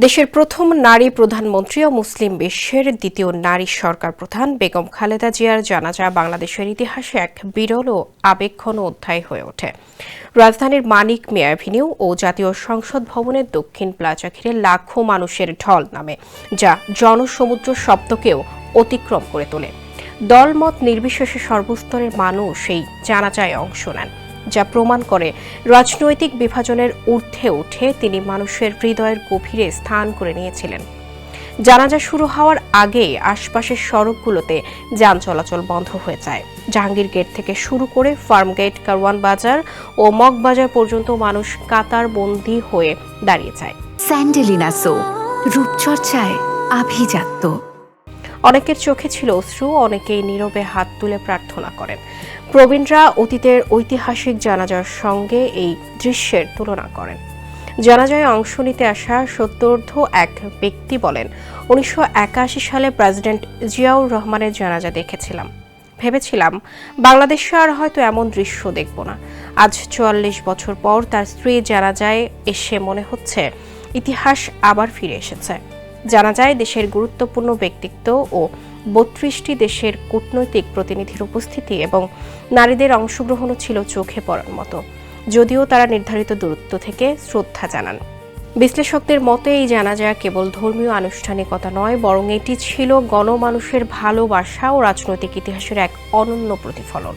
দেশের প্রথম নারী প্রধানমন্ত্রী ও মুসলিম বিশ্বের দ্বিতীয় নারী সরকার প্রধান বেগম খালেদা জিয়ার জানাজা বাংলাদেশের ইতিহাসে এক বিরল ও আবেগঘন অধ্যায় হয়ে ওঠে। রাজধানীর মানিক মিয়া অ্যাভিনিউ ও জাতীয় সংসদ ভবনের দক্ষিণ প্লাজা ঘিরে লাখো মানুষের ঢল নামে, যা জনসমুদ্র শব্দকেও অতিক্রম করে তোলে। দলমত নির্বিশেষে সর্বস্তরের মানুষ এই জানাজায় অংশ নেন, যা প্রমাণ করে রাজনৈতিক বিভাজনের ঊর্ধ্বে উঠে তিনি মানুষের হৃদয়ের গভীরে স্থান করে নিয়েছিলেন। জানাজা শুরু হওয়ার আগে আশপাশের সড়কগুলোতে যান চলাচল বন্ধ হয়ে যায়। জাহাঙ্গীর গেট থেকে শুরু করে ফার্ম গেট, কারওয়ান বাজার ও মগবাজার পর্যন্ত মানুষ কাতার বন্দী হয়ে দাঁড়িয়ে যায়। স্যান্ডেলিনা সো, রূপচর্চায় আভিজাত্য। অনেকের চোখে ছিল অশ্রু, অনেকেই নীরবে হাত তুলে প্রার্থনা করেন। প্রবীণরা অতীতের ঐতিহাসিক জানাজার সঙ্গে এই দৃশ্যের তুলনা করেন। জানাজায় অংশ নিতে আসা সত্তরোর্ধ্ব এক ব্যক্তি বলেন, 1981 সালে প্রেসিডেন্ট জিয়াউর রহমানের জানাজা দেখেছিলাম। ভেবেছিলাম বাংলাদেশে আর হয়তো এমন দৃশ্য দেখব না। আজ 44 বছর পর তার স্ত্রী জানাজায় এসে মনে হচ্ছে ইতিহাস আবার ফিরে এসেছে। জানাজায় দেশের গুরুত্বপূর্ণ ব্যক্তিত্ব ও 32টি দেশের কূটনৈতিক প্রতিনিধির উপস্থিতি এবং নারীদের অংশগ্রহণও ছিল চোখে পড়ার মতো, যদিও তারা নির্ধারিত দূরত্ব থেকে শ্রদ্ধা জানান। বিশ্লেষকদের মতে এই জানাজা কেবল ধর্মীয় আনুষ্ঠানিকতা নয়, বরং এটি ছিল গণমানুষের ভালোবাসা ও রাজনৈতিক ইতিহাসের এক অনন্য প্রতিফলন।